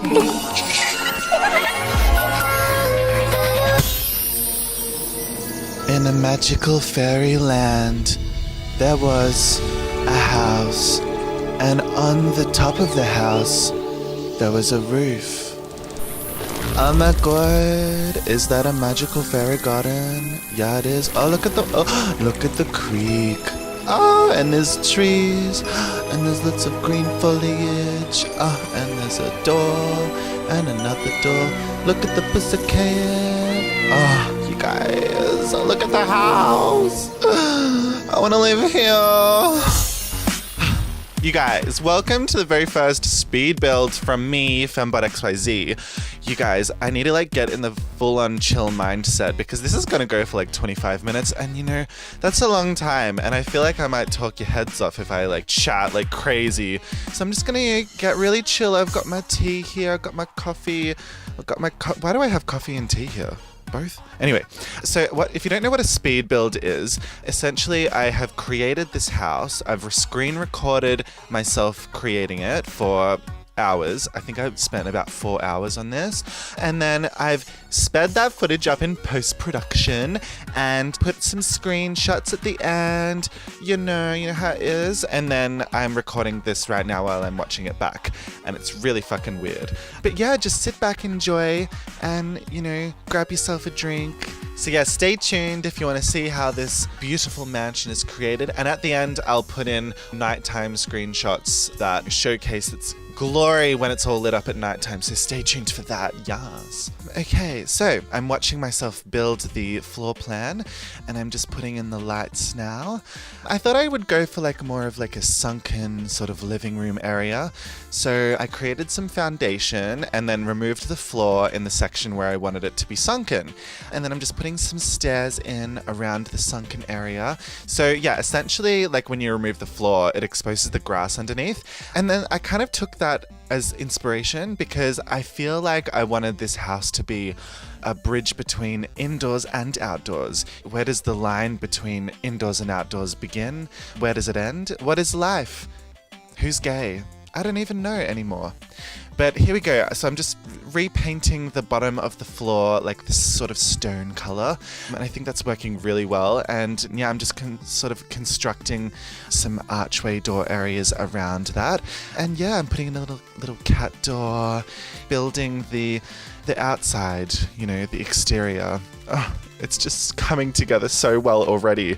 In a magical fairyland, there was a house, and on the top of the house, there was a roof. Oh my god, is that a magical fairy garden? Yeah, it is. Oh, look at the creek. Oh, and there's trees, and there's lots of green foliage. Oh, and there's a door, and another door. Look at the pussycat. Oh, you guys, look at the house. I want to live here. You guys, welcome to the very first speed build from me, Fembot XYZ. You guys, I need to get in the full-on chill mindset because this is going to go for 25 minutes and that's a long time and I feel like I might talk your heads off if I chat like crazy. So I'm just going to get really chill. I've got my tea here, I've got my coffee, I've got my why do I have coffee and tea here? Both? Anyway, so if you don't know what a speed build is, essentially I have created this house. I've screen recorded myself creating it for hours. I think I've spent about 4 hours on this. And then I've sped that footage up in post-production and put some screenshots at the end. You know how it is. And then I'm recording this right now while I'm watching it back. And it's really fucking weird. But yeah, just sit back, enjoy, and, grab yourself a drink. So yeah, stay tuned if you want to see how this beautiful mansion is created. And at the end, I'll put in nighttime screenshots that showcase its glory when it's all lit up at nighttime. So stay tuned for that, yes. Okay, so I'm watching myself build the floor plan and I'm just putting in the lights now. I thought I would go for more of a sunken sort of living room area. So I created some foundation and then removed the floor in the section where I wanted it to be sunken. And then I'm just putting some stairs in around the sunken area. So yeah, essentially when you remove the floor, it exposes the grass underneath. And then I kind of took that as inspiration because I feel like I wanted this house to be a bridge between indoors and outdoors. Where does the line between indoors and outdoors begin? Where does it end? What is life? Who's gay? I don't even know anymore. But here we go. So I'm just repainting the bottom of the floor this sort of stone color. And I think that's working really well. And yeah, I'm just sort of constructing some archway door areas around that. And yeah, I'm putting in a little cat door, building the outside, the exterior. Oh, it's just coming together so well already.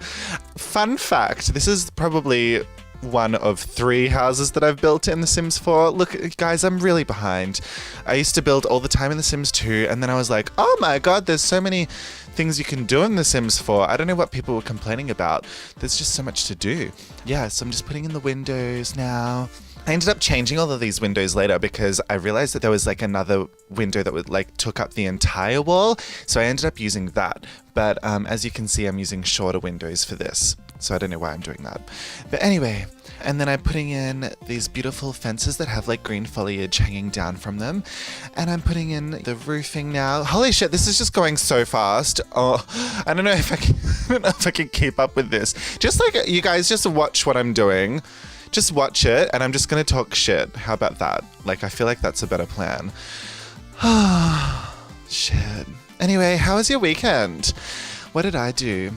Fun fact, this is probably one of 3 houses that I've built in The Sims 4. Look, guys, I'm really behind. I used to build all the time in The Sims 2, and then I was like, oh my god, there's so many things you can do in The Sims 4. I don't know what people were complaining about. There's just so much to do. Yeah, so I'm just putting in the windows now. I ended up changing all of these windows later because I realized that there was another window that would took up the entire wall. So I ended up using that. But as you can see, I'm using shorter windows for this. So I don't know why I'm doing that. But anyway, and then I'm putting in these beautiful fences that have green foliage hanging down from them. And I'm putting in the roofing now. Holy shit, this is just going so fast. Oh, I don't know if I can keep up with this. Just you guys just watch what I'm doing. Just watch it, and I'm just going to talk shit. How about that? I feel like that's a better plan. Shit. Anyway, how was your weekend? What did I do?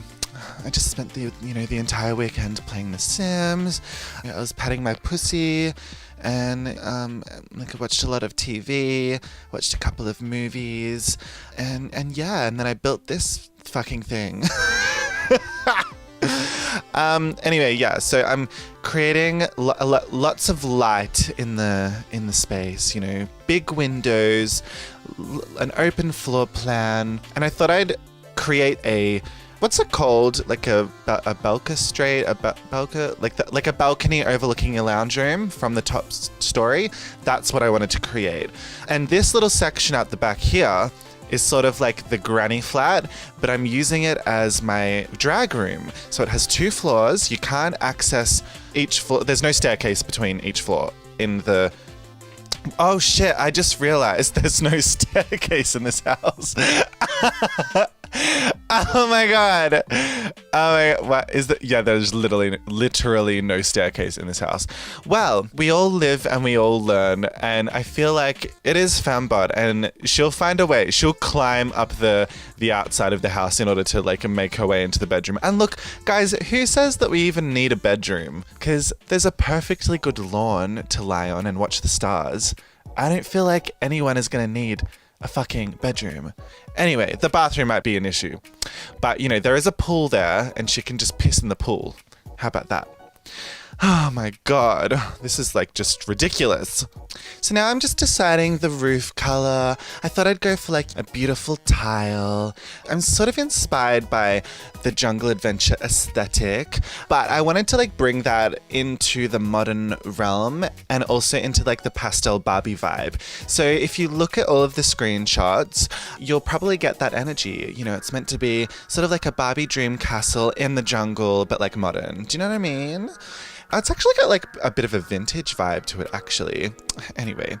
I just spent the entire weekend playing The Sims. I was patting my pussy, and I watched a lot of TV, watched a couple of movies, and then I built this fucking thing. Anyway, yeah, so I'm creating lots of light in the space, big windows, an open floor plan, and I thought I'd create a, what's it called? A balcustrade, like a balcony overlooking a lounge room from the top story. That's what I wanted to create. And this little section out the back here is sort of the granny flat, but I'm using it as my drag room. So it has 2 floors. You can't access each floor. There's no staircase between each floor in the... Oh shit, I just realized there's no staircase in this house. Oh my god. Oh, wait, what is that? Yeah, there's literally no staircase in this house. Well, we all live and we all learn, and I feel like it is Fembot, and she'll find a way. She'll climb up the outside of the house in order to like make her way into the bedroom. And look, guys, who says that we even need a bedroom? Because there's a perfectly good lawn to lie on and watch the stars. I don't feel like anyone is gonna need a fucking bedroom. Anyway, the bathroom might be an issue. But, you know, there is a pool there and she can just piss in the pool. How about that? Oh my god, this is like just ridiculous. So now I'm just deciding the roof color. I thought I'd go for like a beautiful tile. I'm sort of inspired by the Jungle Adventure aesthetic, but I wanted to like bring that into the modern realm and also into like the pastel Barbie vibe. So if you look at all of the screenshots, you'll probably get that energy. You know, it's meant to be sort of like a Barbie dream castle in the jungle, but like modern. Do you know what I mean? It's actually got like a bit of a vintage vibe to it, actually. Anyway,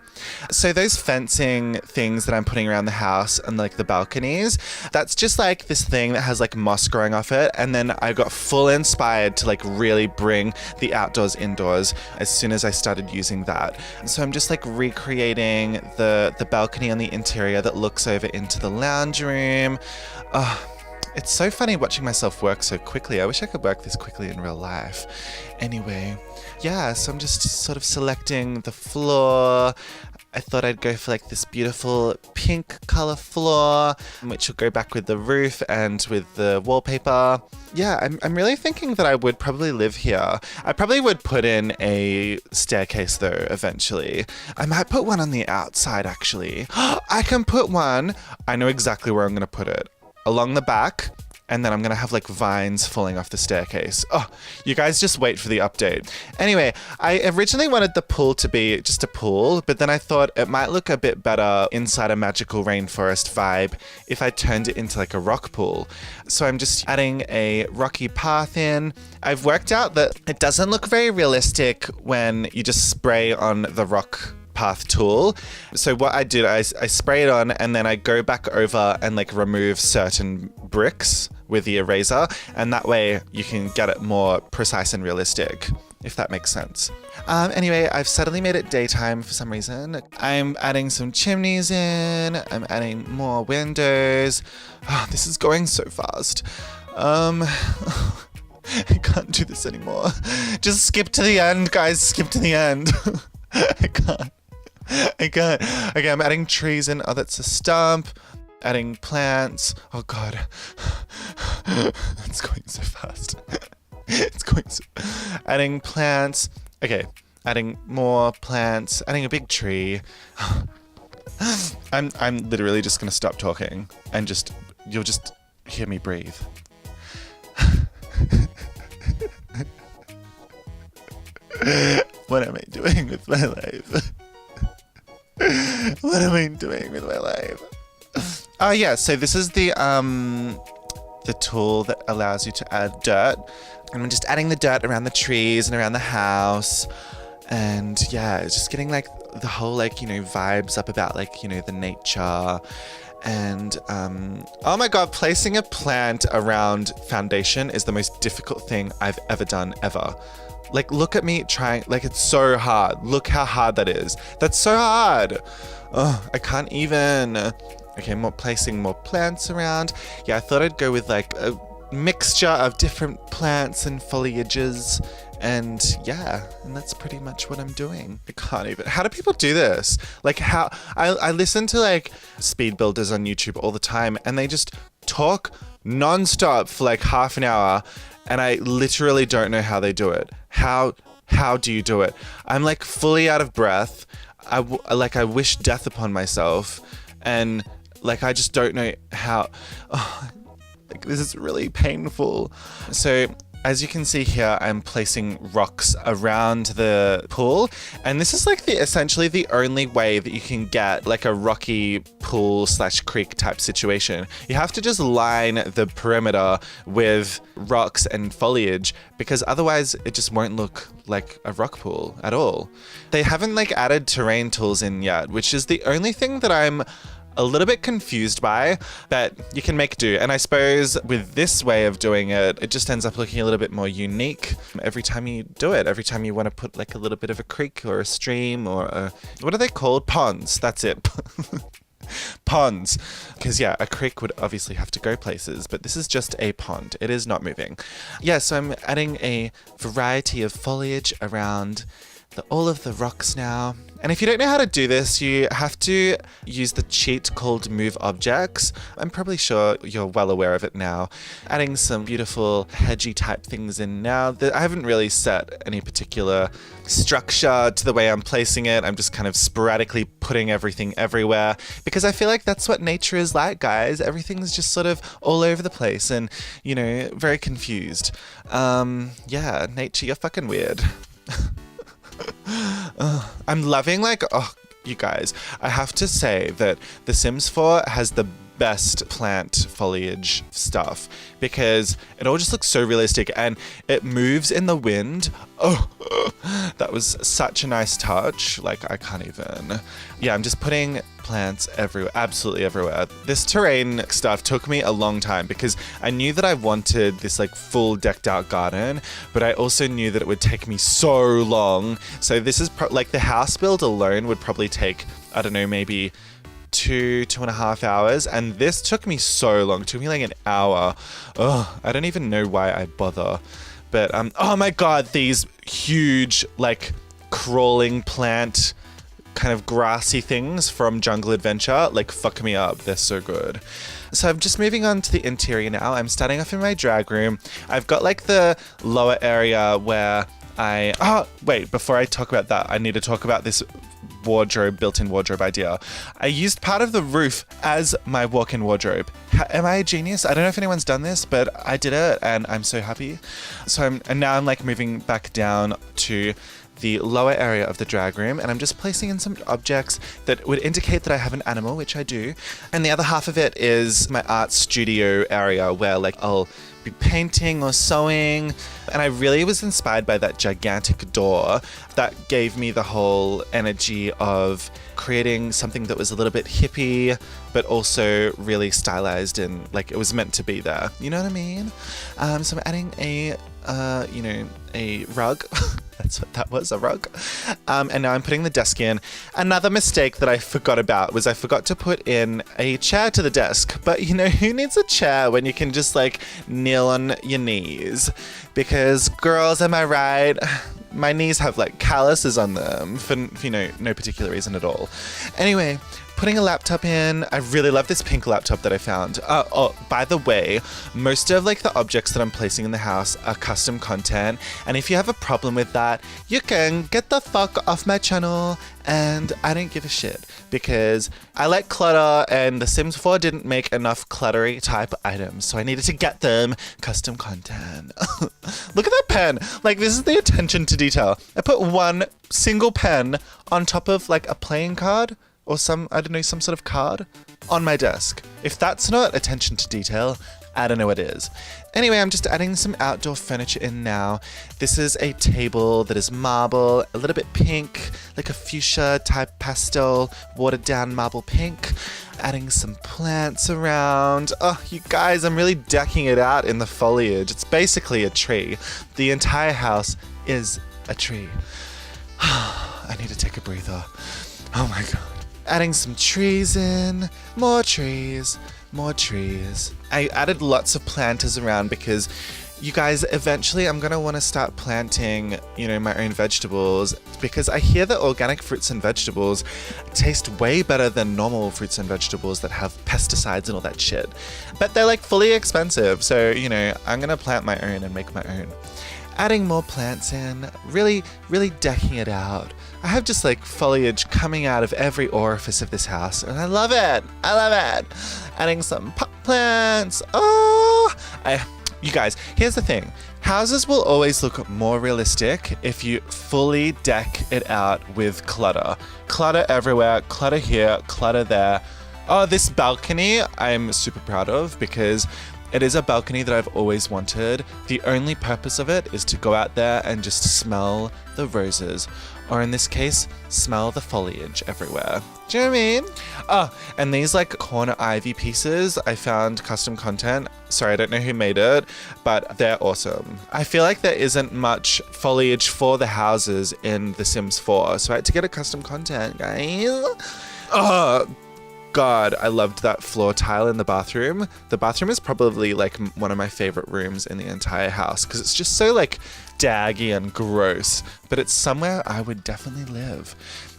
so those fencing things that I'm putting around the house and like the balconies, that's just like this thing that has like moss growing off it. And then I got full inspired to like really bring the outdoors indoors as soon as I started using that. So I'm just like recreating the balcony on the interior that looks over into the lounge room. It's so funny watching myself work so quickly. I wish I could work this quickly in real life. Anyway, yeah, so I'm just sort of selecting the floor. I thought I'd go for like this beautiful pink color floor, which will go back with the roof and with the wallpaper. Yeah, I'm really thinking that I would probably live here. I probably would put in a staircase though, eventually. I might put one on the outside, actually. I can put one. I know exactly where I'm going to put it. Along the back, and then I'm gonna have like vines falling off the staircase. Oh, you guys just wait for the update. Anyway, I originally wanted the pool to be just a pool, but then I thought it might look a bit better inside a magical rainforest vibe if I turned it into like a rock pool. So I'm just adding a rocky path in. I've worked out that it doesn't look very realistic when you just spray on the rock path tool. So what I did, I spray it on and then I go back over and like remove certain bricks with the eraser, and that way you can get it more precise and realistic, if that makes sense. Anyway, I've suddenly made it daytime for some reason. I'm adding some chimneys in, I'm adding more windows. Oh, this is going so fast. I can't do this anymore. Just skip to the end, guys, skip to the end. I can't. Okay, I'm adding trees in. Oh, that's a stump. Adding plants. Oh god. It's going so fast. It's going so... Adding plants. Okay, adding more plants. Adding a big tree. I'm literally just gonna stop talking and you'll just hear me breathe. What am I doing with my life? What am I doing with my life? Oh yeah, so this is the tool that allows you to add dirt. And I'm just adding the dirt around the trees and around the house. And yeah, it's just getting like the whole like, you know, vibes up about like, you know, the nature. And oh my god, placing a plant around foundation is the most difficult thing I've ever done, ever. Like, look at me trying, like, it's so hard. Look how hard that is. That's so hard. Oh, I can't even. Okay, placing more plants around. Yeah, I thought I'd go with like a mixture of different plants and foliages. And yeah, and that's pretty much what I'm doing. I can't even. How do people do this? Like how, I listen to like speed builders on YouTube all the time and they just talk nonstop for like half an hour. And I literally don't know how they do it. How do you do it? I'm like fully out of breath. I wish death upon myself. And like, I just don't know how. Oh, like, this is really painful. So as you can see here, I'm placing rocks around the pool. And this is like essentially the only way that you can get like a rocky pool / creek type situation. You have to just line the perimeter with rocks and foliage because otherwise it just won't look like a rock pool at all. They haven't like added terrain tools in yet, which is the only thing that I'm a little bit confused by, but you can make do. And I suppose with this way of doing it, it just ends up looking a little bit more unique every time you do it. Every time you want to put like a little bit of a creek or a stream or what are they called? Ponds. That's it. Ponds. Because yeah, a creek would obviously have to go places, but this is just a pond. It is not moving. Yeah, so I'm adding a variety of foliage around all of the rocks now. And if you don't know how to do this, you have to use the cheat called Move Objects. I'm probably sure you're well aware of it now. Adding some beautiful hedgy type things in now. I haven't really set any particular structure to the way I'm placing it. I'm just kind of sporadically putting everything everywhere because I feel like that's what nature is like, guys. Everything's just sort of all over the place and, you know, very confused. Yeah, nature, you're fucking weird. I'm loving you guys, I have to say that The Sims 4 has the best plant foliage stuff because it all just looks so realistic and it moves in the wind. That was such a nice touch. Like, I can't even. Yeah, I'm just putting plants everywhere, absolutely everywhere. This terrain stuff took me a long time because I knew that I wanted this like full decked out garden, but I also knew that it would take me so long. So this is like the house build alone would probably take, I don't know, maybe 2.5 hours, and this took me so long. It took me like an hour. I don't even know why I bother. But oh my god, these huge like crawling plant kind of grassy things from Jungle Adventure like fuck me up. They're so good. So I'm just moving on to the interior now. I'm starting off in my drag room. I've got like the lower area where wait, before I talk about that, I need to talk about this built-in wardrobe idea. I used part of the roof as my walk-in wardrobe. Am I a genius? I don't know if anyone's done this, but I did it and I'm so happy. So now I'm like moving back down to the lower area of the drag room and I'm just placing in some objects that would indicate that I have an animal, which I do. And the other half of it is my art studio area where like I'll be painting or sewing. And I really was inspired by that gigantic door that gave me the whole energy of creating something that was a little bit hippie, but also really stylized and like it was meant to be there. You know what I mean? So I'm adding a rug. That's what that was, a rug. And now I'm putting the desk in. Another mistake that I forgot about was I forgot to put in a chair to the desk. But you know, who needs a chair when you can just like kneel on your knees? Because girls, am I right? My knees have like calluses on them for no particular reason at all. Anyway, putting a laptop in. I really love this pink laptop that I found. By the way, most of like the objects that I'm placing in the house are custom content. And if you have a problem with that, you can get the fuck off my channel. And I don't give a shit because I like clutter and The Sims 4 didn't make enough cluttery type items. So I needed to get them custom content. Look at that pen. Like, this is the attention to detail. I put one single pen on top of like a playing card or some sort of card on my desk. If that's not attention to detail, I don't know what is. Anyway, I'm just adding some outdoor furniture in now. This is a table that is marble, a little bit pink, like a fuchsia type pastel, watered down marble pink. Adding some plants around. Oh, you guys, I'm really decking it out in the foliage. It's basically a tree. The entire house is a tree. I need to take a breather. Oh my god. Adding some trees in, more trees, more trees. I added lots of planters around because you guys, eventually I'm gonna want to start planting, my own vegetables because I hear that organic fruits and vegetables taste way better than normal fruits and vegetables that have pesticides and all that shit. But they're like fully expensive. So, I'm gonna plant my own and make my own. Adding more plants in, really, really decking it out. I have just like foliage coming out of every orifice of this house and I love it. I love it. Adding some pot plants. You guys, here's the thing. Houses will always look more realistic if you fully deck it out with clutter. Clutter everywhere, clutter here, clutter there. Oh, this balcony I'm super proud of because it is a balcony that I've always wanted. The only purpose of it is to go out there and just smell the roses. Or in this case, smell the foliage everywhere. Do you know what I mean? Oh, and these like corner ivy pieces, I found custom content. Sorry, I don't know who made it, but they're awesome. I feel like there isn't much foliage for the houses in The Sims 4, so I had to get a custom content, guys. Oh, God, I loved that floor tile in the bathroom. The bathroom is probably like one of my favorite rooms in the entire house because it's just so like daggy and gross, but it's somewhere I would definitely live.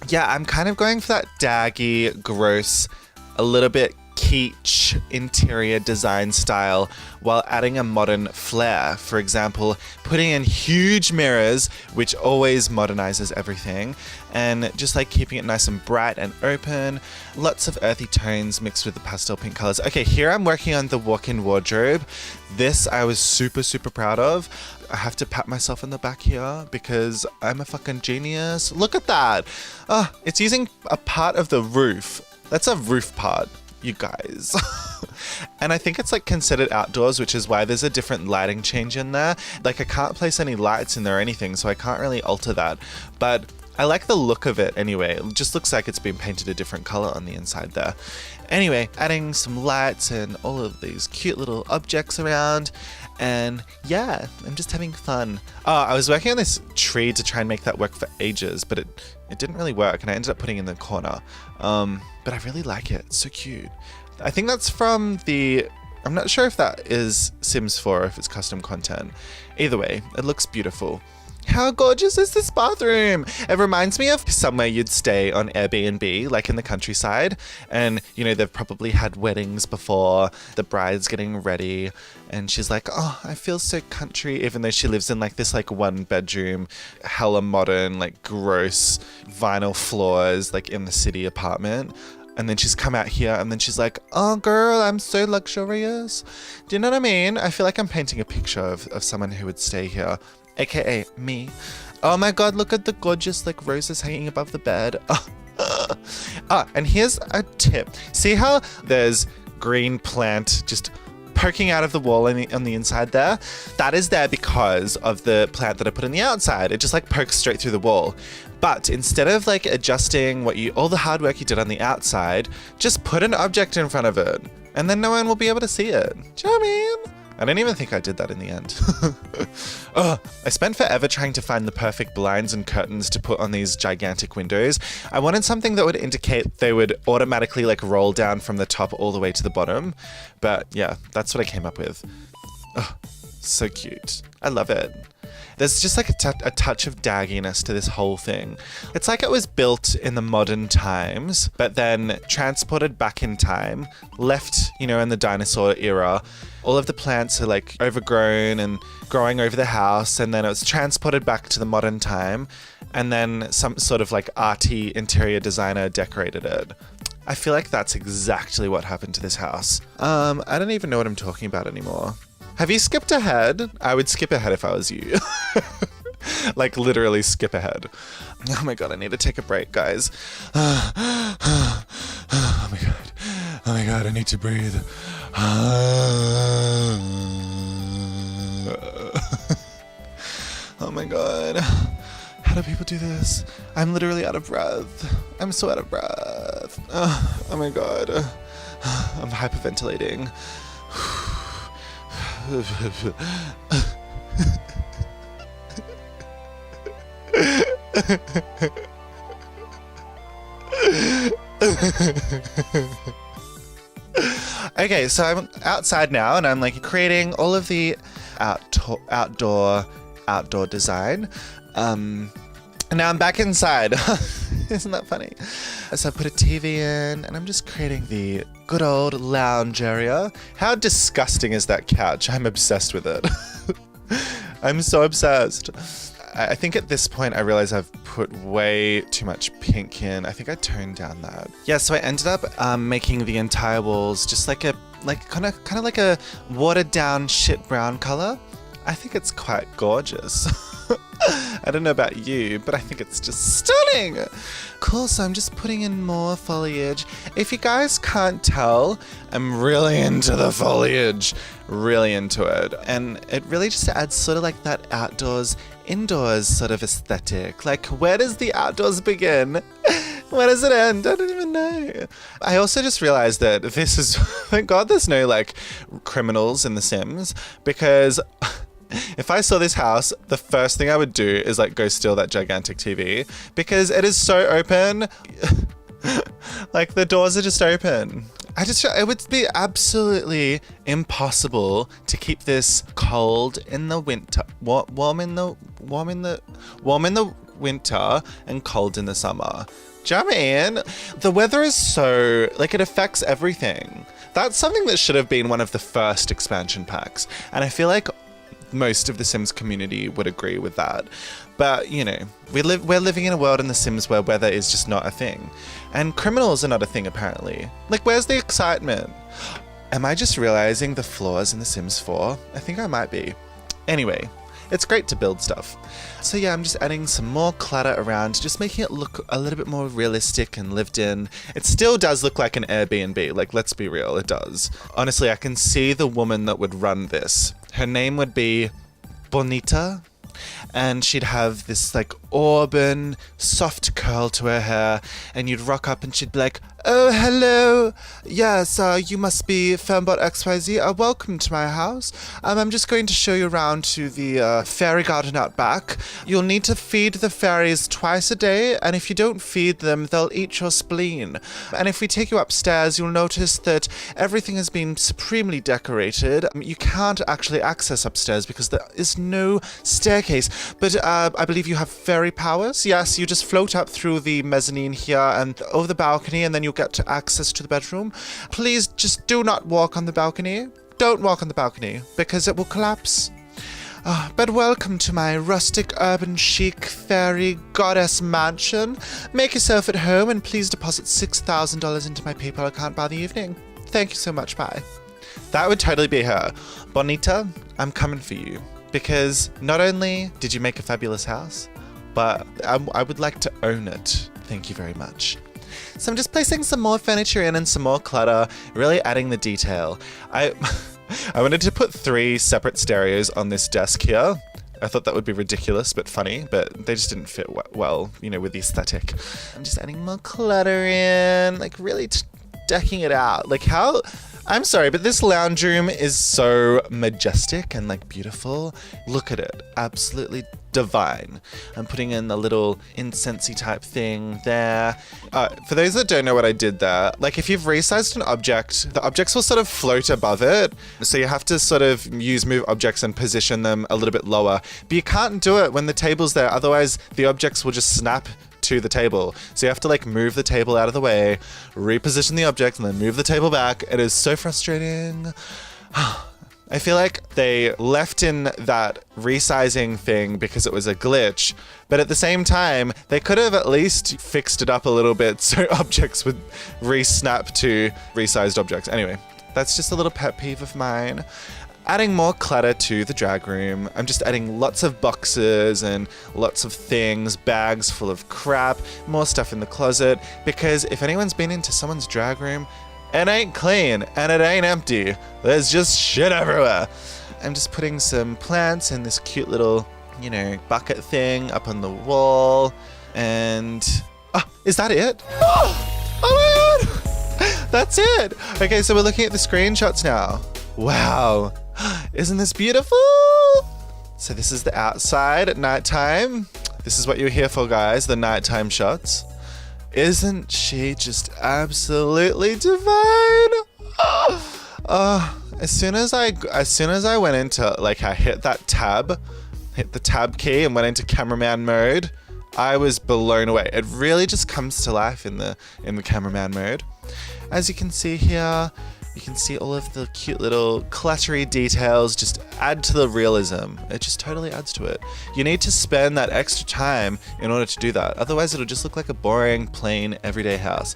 Yeah, I'm kind of going for that daggy, gross, a little bit kitsch interior design style while adding a modern flair. For example, putting in huge mirrors, which always modernizes everything, and just like keeping it nice and bright and open. Lots of earthy tones mixed with the pastel pink colors. Okay, here I'm working on the walk-in wardrobe. This I was super, super proud of. I have to pat myself on the back here because I'm a fucking genius. Look at that. Oh, it's using a part of the roof. That's a roof part, you guys. And I think it's like considered outdoors, which is why there's a different lighting change in there. Like I can't place any lights in there or anything, so I can't really alter that. But I like the look of it anyway. It just looks like it's been painted a different color on the inside there. Anyway, adding some lights and all of these cute little objects around. And yeah, I'm just having fun. Oh, I was working on this tree to try and make that work for ages, but it didn't really work, and I ended up putting it in the corner. But I really like it. It's so cute. I think that's from I'm not sure if that is Sims 4 or if it's custom content. Either way, it looks beautiful. How gorgeous is this bathroom? It reminds me of somewhere you'd stay on Airbnb, like in the countryside. And, you know, they've probably had weddings before, the bride's getting ready. And she's like, oh, I feel so country, even though she lives in like this like one bedroom, hella modern, like gross vinyl floors, like in the city apartment. And then she's come out here and then she's like, oh girl, I'm so luxurious. Do you know what I mean? I feel like I'm painting a picture of someone who would stay here. AKA me. Oh my God, look at the gorgeous like roses hanging above the bed. And here's a tip. See how there's green plant just poking out of the wall on the inside there? That is there because of the plant that I put on the outside. It just like pokes straight through the wall. But instead of like adjusting all the hard work you did on the outside, just put an object in front of it and then no one will be able to see it. Do you know what I mean? I don't even think I did that in the end. I spent forever trying to find the perfect blinds and curtains to put on these gigantic windows. I wanted something that would indicate they would automatically like roll down from the top all the way to the bottom. But yeah, that's what I came up with. Oh, so cute. I love it. There's just like a touch of dagginess to this whole thing. It's like it was built in the modern times, but then transported back in time, left, you know, in the dinosaur era. All of the plants are like overgrown and growing over the house, and then it was transported back to the modern time, and then some sort of like arty interior designer decorated it. I feel like that's exactly what happened to this house. I don't even know what I'm talking about anymore. Have you skipped ahead? I would skip ahead if I was you. Like literally skip ahead. Oh my God, I need to take a break, guys. Oh my God. Oh my God, I need to breathe. Oh my God. How do people do this? I'm literally out of breath. I'm so out of breath. Oh my God. I'm hyperventilating. Okay, so I'm outside now and I'm like creating all of the outdoor design. And now I'm back inside. Isn't that funny? So I put a TV in and I'm just creating the good old lounge area. How disgusting is that couch? I'm obsessed with it. I'm so obsessed. I think at this point I realize I've put way too much pink in. I think I toned down that. Yeah, so I ended up making the entire walls just like kind of like a watered down shit brown color. I think it's quite gorgeous. I don't know about you, but I think it's just stunning. Cool, so I'm just putting in more foliage. If you guys can't tell, I'm really into the foliage. Really into it. And it really just adds sort of like that outdoors, indoors sort of aesthetic. Like, where does the outdoors begin? Where does it end? I don't even no. I also just realized that this is, thank God there's no like criminals in The Sims, because if I saw this house, the first thing I would do is like go steal that gigantic TV, because it is so open. Like the doors are just open. It would be absolutely impossible to keep this cold in the winter, warm in the winter and cold in the summer. Do you know what I mean? The weather is so, like, it affects everything. That's something that should have been one of the first expansion packs. And I feel like most of the Sims community would agree with that. But, you know, we're living in a world in The Sims where weather is just not a thing. And criminals are not a thing, apparently. Like, where's the excitement? Am I just realizing the flaws in The Sims 4? I think I might be. Anyway, it's great to build stuff. So yeah, I'm just adding some more clutter around, just making it look a little bit more realistic and lived in. It still does look like an Airbnb, like, let's be real, it does. Honestly, I can see the woman that would run this. Her name would be Bonita, and she'd have this like auburn, soft curl to her hair, and you'd rock up and she'd be like, "Oh, hello. Yes, you must be Fembot XYZ. Welcome to my house. I'm just going to show you around to the fairy garden out back. You'll need to feed the fairies twice a day, and if you don't feed them, they'll eat your spleen. And if we take you upstairs, you'll notice that everything has been supremely decorated. You can't actually access upstairs because there is no staircase, but I believe you have fairy powers. Yes, you just float up through the mezzanine here and over the balcony, and then you'll get to access to the bedroom. Please just do not walk on the balcony. Don't walk on the balcony because it will collapse. But welcome to my rustic, urban, chic, fairy goddess mansion. Make yourself at home and please deposit $6,000 into my PayPal account by the evening. Thank you so much, bye." That would totally be her. Bonita, I'm coming for you. Because not only did you make a fabulous house, but I would like to own it. Thank you very much. So I'm just placing some more furniture in and some more clutter, really adding the detail. I wanted to put 3 separate stereos on this desk here. I thought that would be ridiculous but funny, but they just didn't fit well, you know, with the aesthetic. I'm just adding more clutter in, like really decking it out. Like how... I'm sorry, but this lounge room is so majestic and like beautiful. Look at it, absolutely divine. I'm putting in the little incensey type thing there. For those that don't know what I did there, like if you've resized an object, the objects will sort of float above it. So you have to sort of use move objects and position them a little bit lower. But you can't do it when the table's there, otherwise the objects will just snap to the table. So you have to like move the table out of the way, reposition the object, and then move the table back. It is so frustrating. I feel like they left in that resizing thing because it was a glitch, but at the same time, they could have at least fixed it up a little bit so objects would re-snap to resized objects. Anyway, that's just a little pet peeve of mine. Adding more clutter to the drag room. I'm just adding lots of boxes and lots of things, bags full of crap, more stuff in the closet, because if anyone's been into someone's drag room, it ain't clean and it ain't empty. There's just shit everywhere. I'm just putting some plants in this cute little, you know, bucket thing up on the wall. And, is that it? Oh my God, that's it. Okay, so we're looking at the screenshots now. Wow. Isn't this beautiful? So this is the outside at nighttime. This is what you're here for, guys, the nighttime shots. Isn't she just absolutely divine? As soon as I went into, like, I hit the tab key and went into cameraman mode, I was blown away. It really just comes to life in the cameraman mode. As you can see here, you can see all of the cute little cluttery details just add to the realism. It just totally adds to it. You need to spend that extra time in order to do that. Otherwise, it'll just look like a boring, plain, everyday house.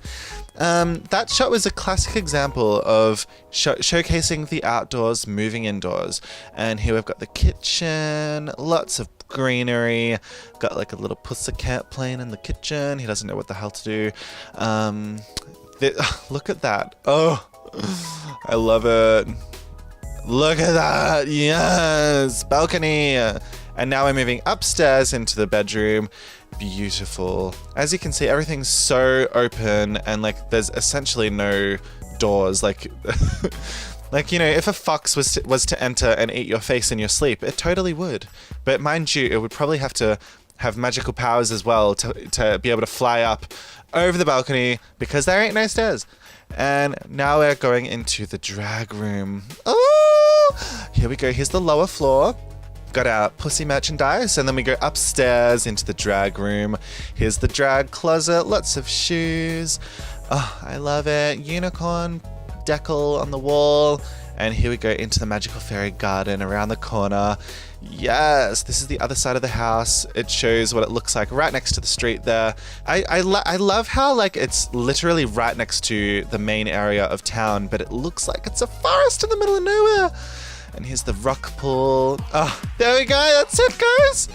That shot was a classic example of showcasing the outdoors, moving indoors. And here we've got the kitchen, lots of greenery, got like a little pussycat playing in the kitchen. He doesn't know what the hell to do. Look at that. Oh, I love it. Look at that. Yes. Balcony. And now we're moving upstairs into the bedroom. Beautiful. As you can see, everything's so open and like there's essentially no doors. Like, like, you know, if a fox was to enter and eat your face in your sleep, it totally would. But mind you, it would probably have to have magical powers as well to be able to fly up over the balcony because there ain't no stairs. And now we're going into the drag room. Oh, here we go. Here's the lower floor. Got our pussy merchandise, and then we go upstairs into the drag room. Here's the drag closet, lots of shoes. Oh, I love it. Unicorn decal on the wall. And here we go into the magical fairy garden around the corner. Yes, this is the other side of the house. It shows what it looks like right next to the street there. I love how like it's literally right next to the main area of town, but it looks like it's a forest in the middle of nowhere. And here's the rock pool. Oh, there we go. That's it, guys.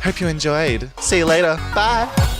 Hope you enjoyed. See you later. Bye.